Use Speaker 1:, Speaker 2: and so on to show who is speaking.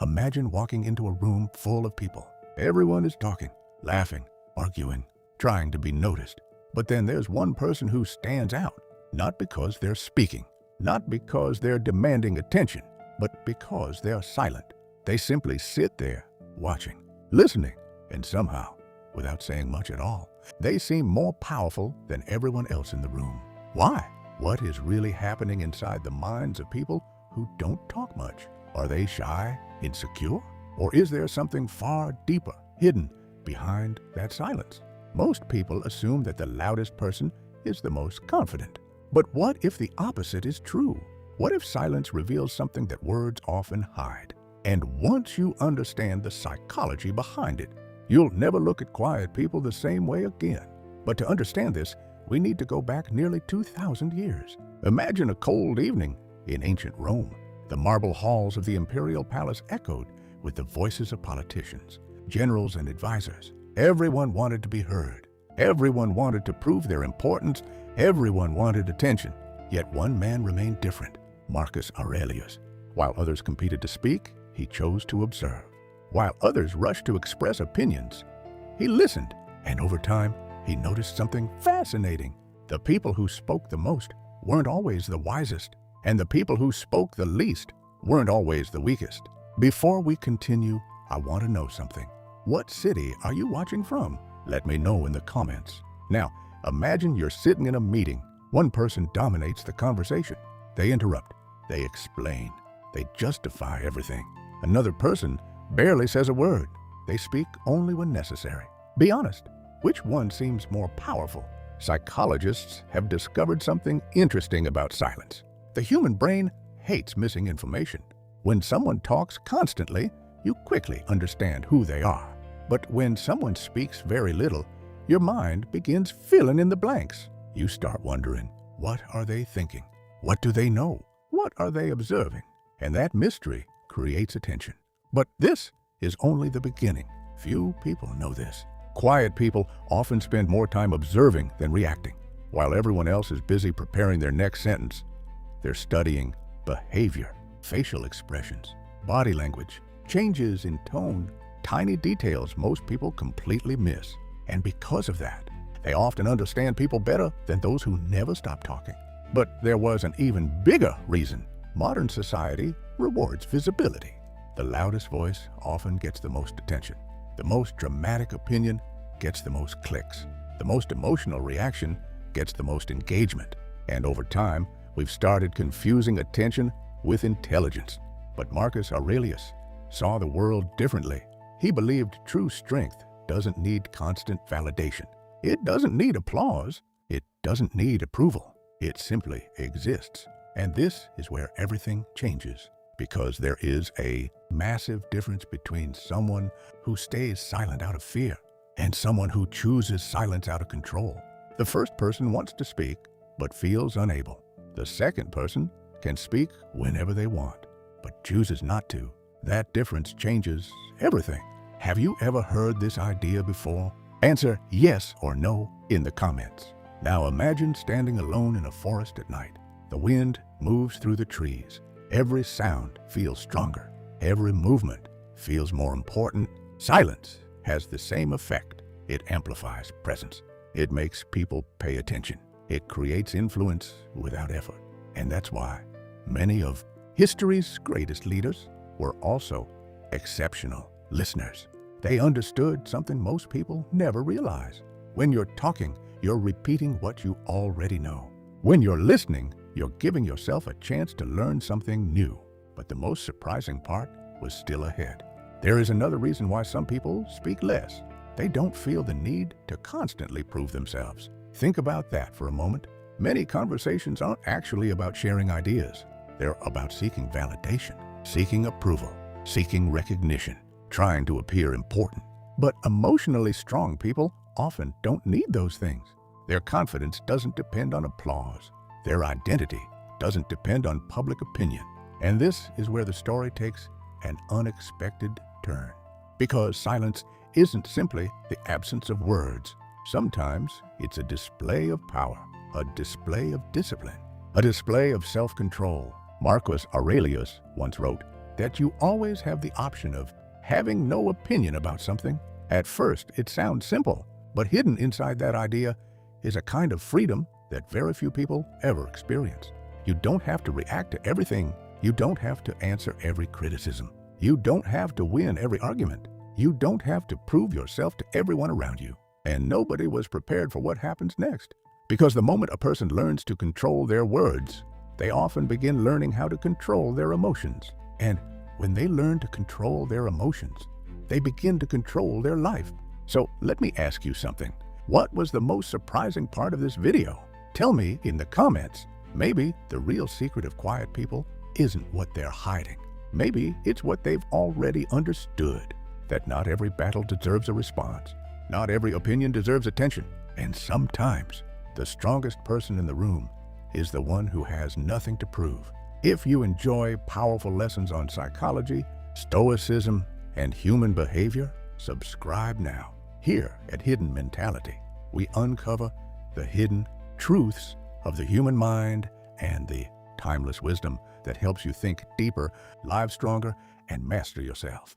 Speaker 1: Imagine walking into a room full of people. Everyone is talking, laughing, arguing, trying to be noticed. But then there's one person who stands out, not because they're speaking, not because they're demanding attention, but because they're silent. They simply sit there, watching, listening, and somehow, without saying much at all, they seem more powerful than everyone else in the room. Why? What is really happening inside the minds of people who don't talk much? Are they shy, insecure? Or is there something far deeper, hidden behind that silence? Most people assume that the loudest person is the most confident. But what if the opposite is true? What if silence reveals something that words often hide? And once you understand the psychology behind it, you'll never look at quiet people the same way again. But to understand this, we need to go back nearly 2,000 years. Imagine a cold evening in ancient Rome. The marble halls of the imperial palace echoed with the voices of politicians, generals, and advisors. Everyone wanted to be heard. Everyone wanted to prove their importance. Everyone wanted attention. Yet one man remained different, Marcus Aurelius. While others competed to speak, he chose to observe. While others rushed to express opinions, he listened. And over time, he noticed something fascinating. The people who spoke the most weren't always the wisest, and the people who spoke the least weren't always the weakest. Before we continue, I want to know something. What city are you watching from? Let me know in the comments. Now, imagine you're sitting in a meeting. One person dominates the conversation. They interrupt. They explain. They justify everything. Another person barely says a word. They speak only when necessary. Be honest. Which one seems more powerful? Psychologists have discovered something interesting about silence. The human brain hates missing information. When someone talks constantly, you quickly understand who they are. But when someone speaks very little, your mind begins filling in the blanks. You start wondering, what are they thinking? What do they know? What are they observing? And that mystery creates attention. But this is only the beginning. Few people know this. Quiet people often spend more time observing than reacting. While everyone else is busy preparing their next sentence, they're studying behavior, facial expressions, body language, changes in tone, tiny details most people completely miss. And because of that, they often understand people better than those who never stop talking. But there was an even bigger reason. Modern society rewards visibility. The loudest voice often gets the most attention. The most dramatic opinion gets the most clicks. The most emotional reaction gets the most engagement. And over time, we've started confusing attention with intelligence. But Marcus Aurelius saw the world differently. He believed true strength doesn't need constant validation. It doesn't need applause. It doesn't need approval. It simply exists. And this is where everything changes, because there is a massive difference between someone who stays silent out of fear and someone who chooses silence out of control. The first person wants to speak, but feels unable. The second person can speak whenever they want, but chooses not to. That difference changes everything. Have you ever heard this idea before? Answer yes or no in the comments. Now imagine standing alone in a forest at night. The wind moves through the trees. Every sound feels stronger. Every movement feels more important. Silence has the same effect. It amplifies presence. It makes people pay attention. It creates influence without effort. And that's why many of history's greatest leaders were also exceptional listeners. They understood something most people never realize. When you're talking, you're repeating what you already know. When you're listening, you're giving yourself a chance to learn something new. But the most surprising part was still ahead. There is another reason why some people speak less. They don't feel the need to constantly prove themselves. Think about that for a moment. Many conversations aren't actually about sharing ideas. They're about seeking validation, seeking approval, seeking recognition, trying to appear important. But emotionally strong people often don't need those things. Their confidence doesn't depend on applause. Their identity doesn't depend on public opinion. And this is where the story takes an unexpected turn. Because silence isn't simply the absence of words. Sometimes it's a display of power, a display of discipline, a display of self-control. Marcus Aurelius once wrote, that you always have the option of having no opinion about something. At first, it sounds simple, but hidden inside that idea is a kind of freedom that very few people ever experience. You don't have to react to everything. You don't have to answer every criticism. You don't have to win every argument. You don't have to prove yourself to everyone around you. And nobody was prepared for what happens next. Because the moment a person learns to control their words, they often begin learning how to control their emotions. And when they learn to control their emotions, they begin to control their life. So let me ask you something. What was the most surprising part of this video? Tell me in the comments. Maybe the real secret of quiet people isn't what they're hiding. Maybe it's what they've already understood, that not every battle deserves a response. Not every opinion deserves attention. And sometimes the strongest person in the room is the one who has nothing to prove. If you enjoy powerful lessons on psychology, Stoicism, and human behavior, subscribe now. Here at Hidden Mentality, we uncover the hidden truths of the human mind and the timeless wisdom that helps you think deeper, live stronger, and master yourself.